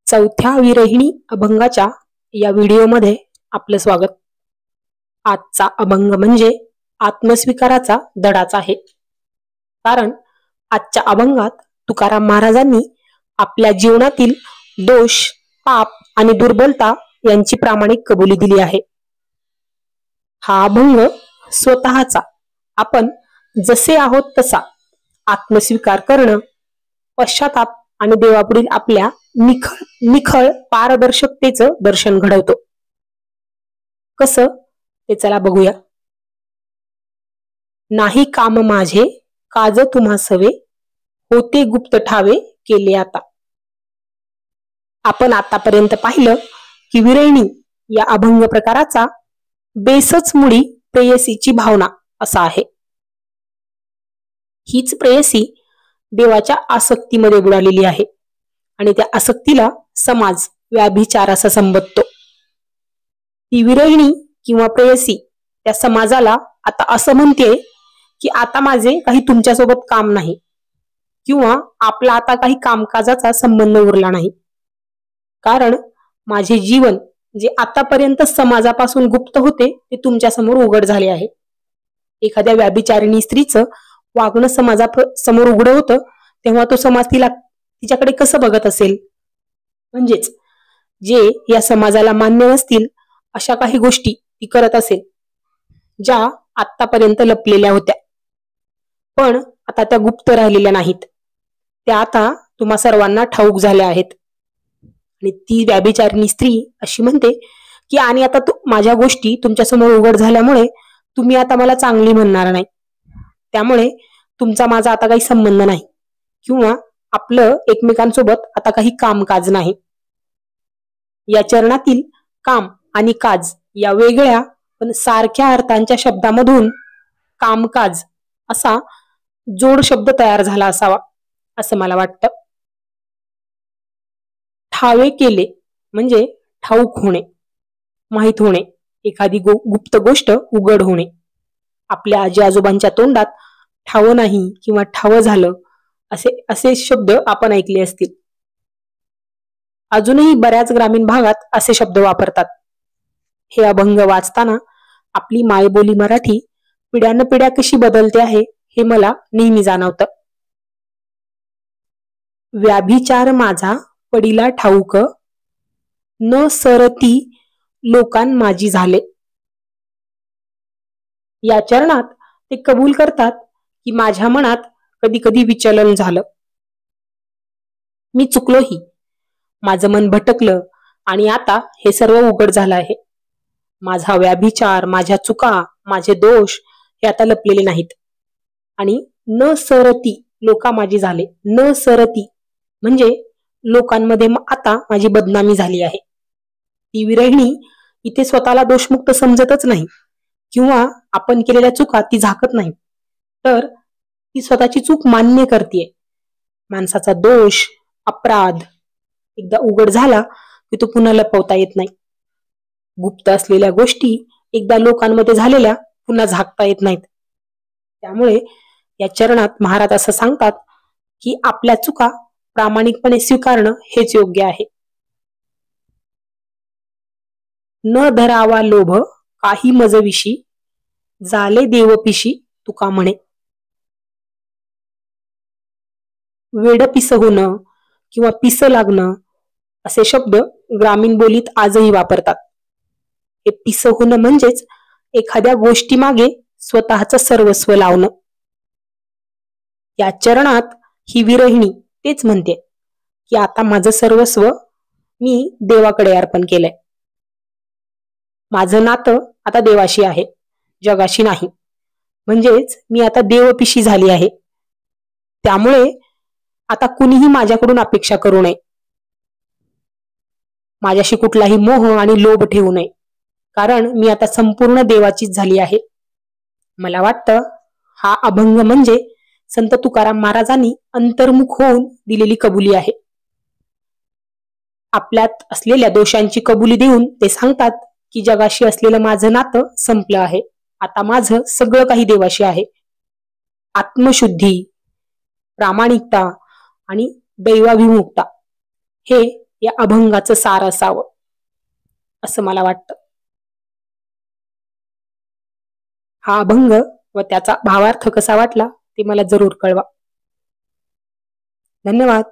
चौथ्या विरहिणी अभंगाच्या या व्हिडिओमध्ये आपलं स्वागत। आजचा अभंग म्हणजे आत्मस्वीकाराचा दडाच आहे। कारण आजच्या अभंगात तुकाराम महाराजांनी आपल्या जीवनातील दोष, पाप आणि दुर्बलता यांची प्रामाणिक कबुली दिली आहे। हा अभंग स्वतःचा आपण जसे आहोत तसा आत्मस्वीकार करणं, पश्चाताप आणि देवापुढील आपल्या निखळ पारदर्शकतेचं दर्शन घडवतो। कसं ते चला बघूया। नाही काम माझे काज तुम्हा सवे, होते गुप्त ठावे केले आता। आपण आतापर्यंत पाहिलं की विरहिणी या अभंग प्रकाराचा बेसच मुळी प्रेयसीची भावना असा आहे। हीच प्रेयसी देवाच्या आसक्तीमध्ये बुडालेली आहे आणि त्या आसक्तीला समाज व्याभिचार असा संबोधतो। ती विरहिणी किंवा प्रेयसी त्या समाजाला आता असं म्हणते की आता माझे काही तुमच्यासोबत काम नाही किंवा आपला आता काही कामकाजाचा संबंध उरला नाही, कारण माझे जीवन जे आतापर्यंत समाजापासून गुप्त होते ते तुमच्या समोर उघड झाले आहे। एखाद्या व्याभिचारिणी स्त्रीचं वागणं समाजासमोर उघड होतं तेव्हा तो समाज तिच्याकडे कसं बघत असेल। म्हणजेच जे या समाजाला मान्य नसतील अशा काही गोष्टी ती करत असेल ज्या आतापर्यंत लपलेल्या होत्या, पण आता त्या गुप्त राहिलेल्या नाहीत, त्या आता तुम्हा सर्वांना ठाऊक झाल्या आहेत। आणि ती व्याभिचारिणी स्त्री अशी म्हणते की आणि आता माझ्या गोष्टी तुमच्यासमोर उघड झाल्यामुळे तुम्ही आता मला चांगली म्हणणार नाही, त्यामुळे तुमचा माझा आता काही संबंध नाही किंवा आपलं एकमेकांसोबत आता काही कामकाज नाही। या चरणातील काम आणि काज या वेगळ्या पण सारख्या अर्थांच्या शब्दामधून कामकाज असा जोड शब्द तयार झाला असावा असं मला वाटतं। ठावे केले म्हणजे ठाऊक होणे, माहित होणे, एखादी गुप्त गोष्ट उघड होणे। आपल्या आजी आजोबांच्या तोंडात ठाव नाही किंवा ठाव झालं असे शब्द आपण ऐकले असतील। अजूनही बऱ्याच ग्रामीण भागात असे शब्द वापरतात। हे अभंग वाचताना आपली मायबोली मराठी पिढ्यानपिढ्या कशी बदलते आहे हे मला नेहमी जाणवतं। व्याभिचार माझा पडिला ठाऊक, न सरती लोकां माझी झाले। या चरणात ते कबूल करतात की माझ्या मनात कधी कधी विचलन झालं, मी चुकलोही, माझं मन भटकलं आणि आता हे सर्व उघड झालं आहे। माझा व्याभिचार, माझ्या चुका, माझे दोष हे आता लपलेले नाहीत। आणि न सरती लोका माझी झाले, न सरती म्हणजे लोकांमध्ये आता माझी बदनामी झाली आहे। ती विरहिणी इथे स्वतःला दोषमुक्त समजतच नाही किंवा आपण केलेल्या चुका ती झाकत नाही, तर ती स्वतःची चूक मान्य करते। माणसाचा दोष, अपराध एकदा उघड झाला की तो पुन्हा लपवता येत नाही। गुप्त असलेल्या गोष्टी एकदा लोकांमध्ये झालेल्या पुन्हा झाकता येत नाहीत। त्यामुळे या चरणात महाराज असं सांगतात की आपल्या चुका प्रामाणिकपणे स्वीकारणं हेच योग्य आहे। न धरावा लोभ काही मजविशी, झाले देवपिशी तुका म्हणे। वेड पिस होणं किंवा पिस लागणं असे शब्द ग्रामीण बोलीत आजही वापरतात। हे पिस होणं म्हणजेच एखाद्या गोष्टी मागे स्वतःचं सर्वस्व लावणं। या चरणात ही विरहिणी तेच म्हणते की आता माझं सर्वस्व मी देवाकडे अर्पण केलंय। माझं नातं आता देवाशी आहे, जगाशी नाही। म्हणजेच मी आता देवपिशी झाली आहे। त्यामुळे आता कुणीही माझ्याकडून अपेक्षा करू नये, माझ्याशी कुठलाही मोह आणि लोभ ठेवू नये, कारण मी आता संपूर्ण देवाचीच झाली आहे। मला वाटतं हा अभंग म्हणजे संत तुकाराम महाराजांनी अंतर्मुख होऊन दिलेली कबुली आहे। आपल्यात असलेल्या दोषांची कबुली देऊन ते सांगतात की जगाशी असलेलं माझं नातं संपलं आहे, आता माझं सगळं काही देवाशी आहे। आत्मशुद्धी, प्रामाणिकता आणि दैवाभिमुखता हे या अभंगाचं सार असावं असं मला वाटतं. हा अभंग व त्याचा भावार्थ कसा वाटला ते मला जरूर कळवा. धन्यवाद.